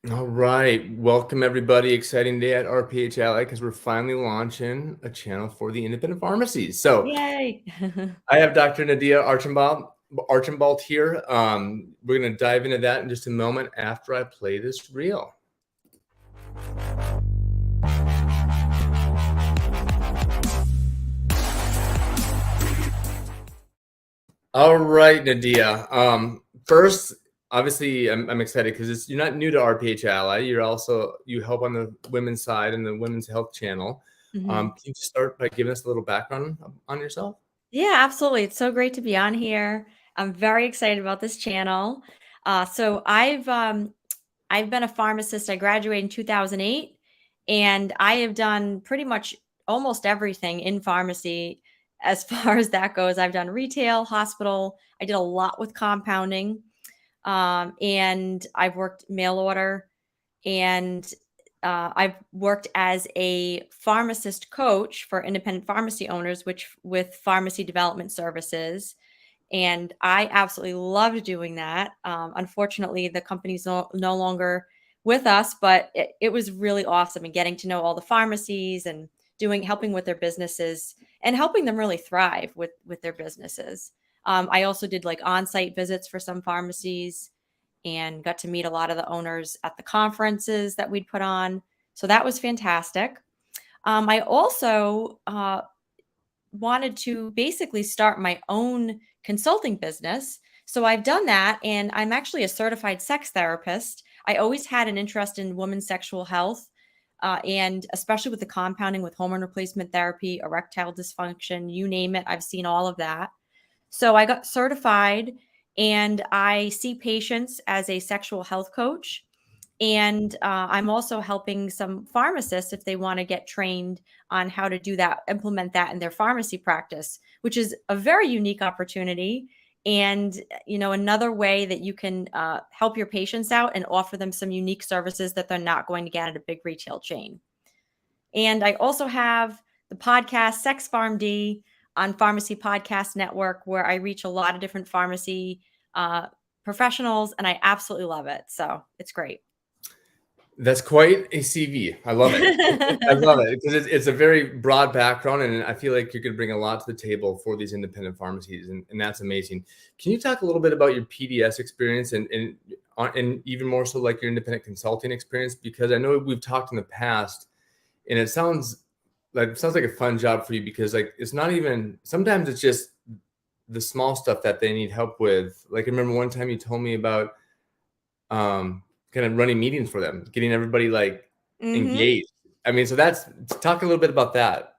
All right. Welcome, everybody. Exciting day at RPH Ally because we're finally launching a channel for the independent pharmacies. So Yay. I have Dr. Nadia Archambault here. We're going to dive into that in just a moment after I play this reel. All right, Nadia. First, obviously, I'm excited because you're not new to RPH Ally. You help on the women's side and the women's health channel. Mhm. Can you just start by giving us a little background on yourself? Yeah, absolutely. It's so great to be on here. I'm very excited about this channel. I've been a pharmacist. I graduated in 2008, and I have done pretty much almost everything in pharmacy as far as that goes. I've done retail, hospital. I did a lot with compounding, and I've worked mail order, and I've worked as a pharmacist coach for independent pharmacy owners, which with pharmacy development services. And I absolutely loved doing that. Unfortunately, the company's no longer with us, but it was really awesome and getting to know all the pharmacies and helping with their businesses and helping them really thrive with their businesses. I also did like on-site visits for some pharmacies and got to meet a lot of the owners at the conferences that we'd put on. So that was fantastic. I also wanted to basically start my own consulting business. So I've done that, and I'm actually a certified sex therapist. I always had an interest in women's sexual health, and especially with the compounding with hormone replacement therapy, erectile dysfunction, you name it, I've seen all of that. So I got certified, and I see patients as a sexual health coach. And I'm also helping some pharmacists if they want to get trained on how to do that, implement that in their pharmacy practice, which is a very unique opportunity. And, another way that you can help your patients out and offer them some unique services that they're not going to get at a big retail chain. And I also have the podcast Sex Farm D on Pharmacy Podcast Network, where I reach a lot of different pharmacy professionals, and I absolutely love it. So it's great. That's quite a CV. I love it. I love it because it's a very broad background, and I feel like you could bring a lot to the table for these independent pharmacies, and that's amazing. Can you talk a little bit about your PDS experience and even more so like your independent consulting experience? Because I know we've talked in the past, and it sounds like a fun job for you because like it's not even sometimes it's just the small stuff that they need help with. Like I remember one time you told me about kind of running meetings for them, getting everybody like hmm engaged. I mean, so talk a little bit about that.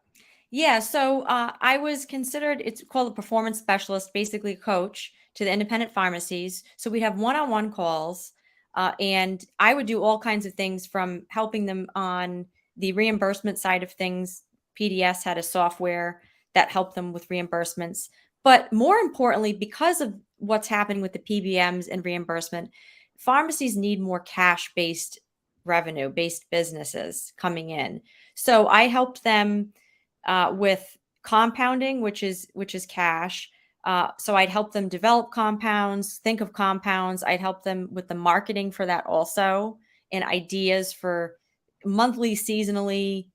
Yeah, so I was considered, it's called a performance specialist, basically a coach to the independent pharmacies. So we'd have one-on-one calls, and I would do all kinds of things from helping them on the reimbursement side of things. PDS had a software that helped them with reimbursements. But more importantly, because of what's happening with the PBMs and reimbursement, pharmacies need more cash-based revenue-based businesses coming in. So I helped them with compounding, which is cash. So I'd help them develop compounds, think of compounds. I'd help them with the marketing for that also, and ideas for monthly, seasonally,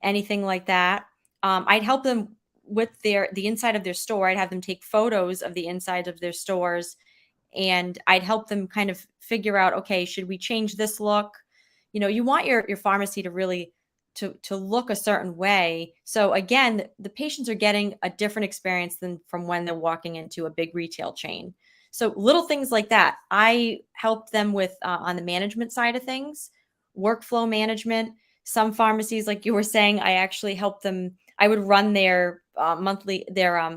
anything like that. I'd help them with the inside of their store. I'd have them take photos of the inside of their stores, and I'd help them kind of figure out, okay, should we change this look? You want your pharmacy to really to look a certain way. So again, the patients are getting a different experience than from when they're walking into a big retail chain. So little things like that. I helped them with on the management side of things, workflow management. Some pharmacies, like you were saying, I actually helped them. I would run their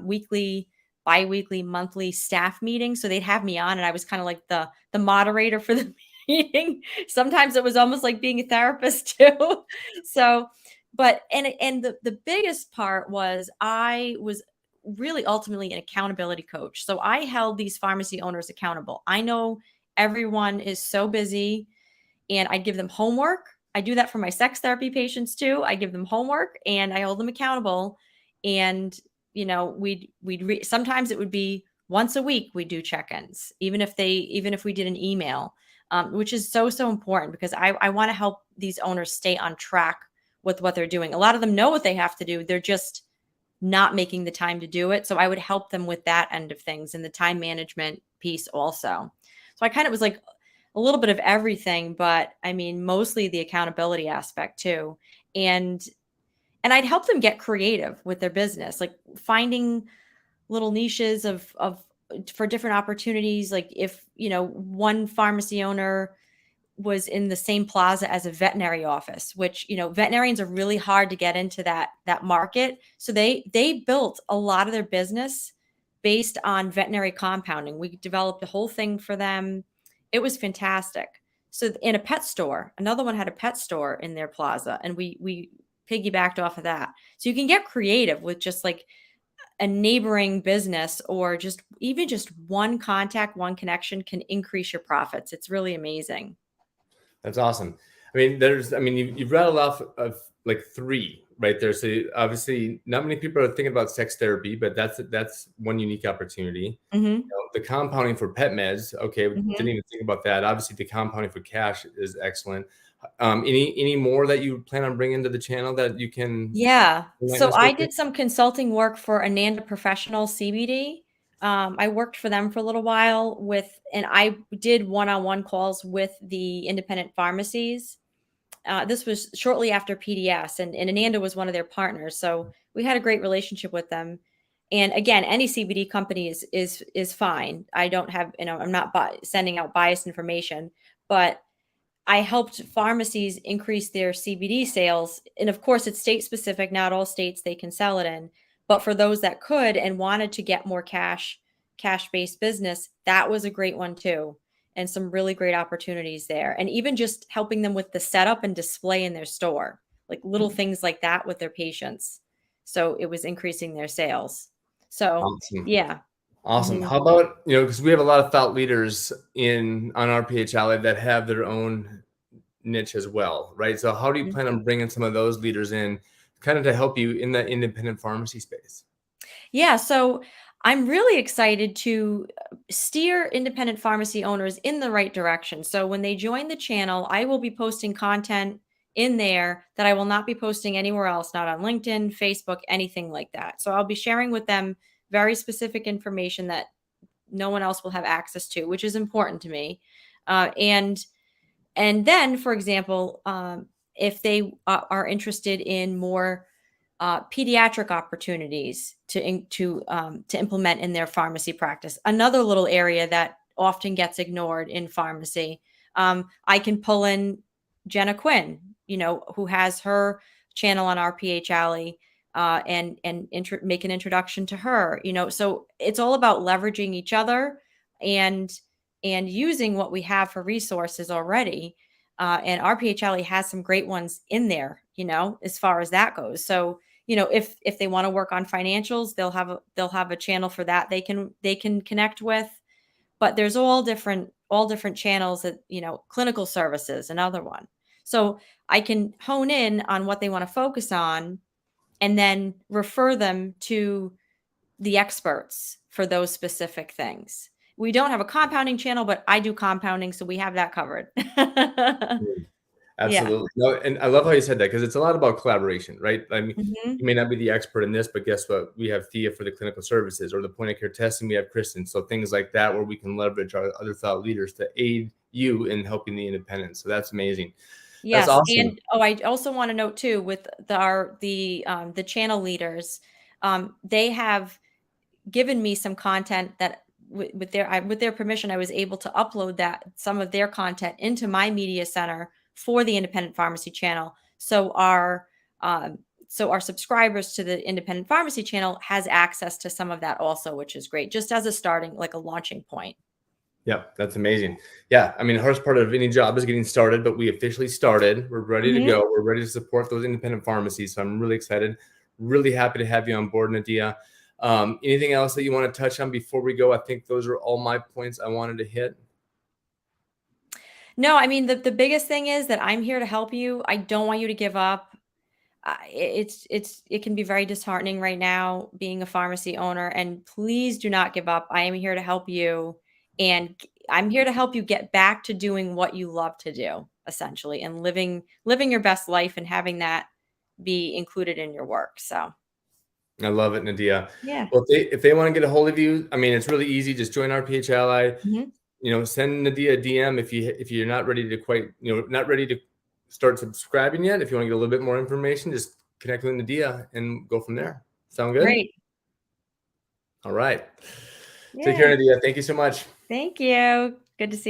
weekly, bi-weekly, monthly staff meetings. So they'd have me on, and I was kind of like the moderator for the meeting. Sometimes it was almost like being a therapist too. So, but and the biggest part was I was really ultimately an accountability coach. So I held these pharmacy owners accountable. I know everyone is so busy, and I give them homework. I do that for my sex therapy patients too. I give them homework and I hold them accountable. And sometimes it would be once a week we do check-ins, even if we did an email. which is so, so important because I want to help these owners stay on track with what they're doing. A lot of them know what they have to do. They're just not making the time to do it. So I would help them with that end of things and the time management piece also. So I kind of was like a little bit of everything, but I mean, mostly the accountability aspect too. And I'd help them get creative with their business, like finding little niches of for different opportunities. Like if, one pharmacy owner was in the same plaza as a veterinary office, which, veterinarians are really hard to get into that market. So they built a lot of their business based on veterinary compounding. We developed a whole thing for them. It was fantastic. So in a pet store, another one had a pet store in their plaza, and we piggybacked off of that. So you can get creative with just like a neighboring business, or just even just one contact, one connection can increase your profits. It's really amazing. That's awesome. I mean, you've rattled off of like three right there. So obviously, not many people are thinking about sex therapy, but that's one unique opportunity. Hmm. The compounding for pet meds. Okay, didn't Hmm. even think about that. Obviously, the compounding for cash is excellent. Any more that you plan on bringing to the channel that you can Yeah. enlighten So us with I here? did some consulting work for Ananda Professional CBD. I worked for them for a little while and I did one-on-one calls with the independent pharmacies. This was shortly after PDS, and Ananda was one of their partners. So we had a great relationship with them. And again, any CBD company is fine. I don't have, I'm not sending out biased information, but I helped pharmacies increase their CBD sales. And of course, it's state specific. Not all states they can sell it in. But for those that could and wanted to get more cash based business, that was a great one too. And some really great opportunities there. And even just helping them with the setup and display in their store, like little things like that with their patients. So it was increasing their sales. So, Awesome. yeah. Awesome. Hmm. How about, because we have a lot of thought leaders on our PHLA that have their own niche as well, right? So how do you plan on bringing some of those leaders in kind of to help you in the independent pharmacy space? Yeah, so I'm really excited to steer independent pharmacy owners in the right direction. So when they join the channel, I will be posting content in there that I will not be posting anywhere else, not on LinkedIn, Facebook, anything like that. So I'll be sharing with them very specific information that no one else will have access to, which is important to me. And then, for example, if they are interested in more pediatric opportunities to implement in their pharmacy practice. Another little area that often gets ignored in pharmacy. I can pull in Jenna Quinn, who has her channel on RPH Alley, and make an introduction to her. So it's all about leveraging each other and using what we have for resources already. And RPH Alley has some great ones in there, as far as that goes. So if they want to work on financials, they'll have a channel for that they can connect with. But there's all different channels that, clinical services, another one. So I can hone in on what they want to focus on and then refer them to the experts for those specific things. We don't have a compounding channel, but I do compounding, so we have that covered. Yeah. Absolutely. No, and I love how you said that because it's a lot about collaboration, right? I mean, Hmm. you may not be the expert in this, but guess what? We have Thea for the clinical services or the point of care testing. We have Kristen. So things like that where we can leverage our other thought leaders to aid you in helping the independents. So that's amazing. That's Yes, awesome. and I also want to note too with the channel leaders, they have given me some content that with their permission, I was able to upload that some of their content into my media center for the independent pharmacy channel. So our subscribers to the independent pharmacy channel has access to some of that also, which is great, just as a starting, like a launching point. Yeah, that's amazing. Yeah, I mean, the hardest part of any job is getting started, but we officially started. We're ready to Hmm. go. We're ready to support those independent pharmacies. So I'm really excited. Really happy to have you on board, Nadia. Anything else that you want to touch on before we go? I think those are all my points I wanted to hit. No, I mean the biggest thing is that I'm here to help you. I don't want you to give up. It can be very disheartening right now being a pharmacy owner, and please do not give up. I am here to help you, And I'm here to help you get back to doing what you love to do, essentially, and living your best life and having that be included in your work. So, I love it, Nadia. yeah. Well, if they want to get a hold of you, I mean, it's really easy. Just join RPH Ally. Mhm. Send Nadia a DM if you're not ready to not ready to start subscribing yet. If you want to get a little bit more information, just connect with Nadia and go from there. Sound good? Great. All right. Take Yeah. care, Nadia. Thank you so much. Thank you. Good to see you.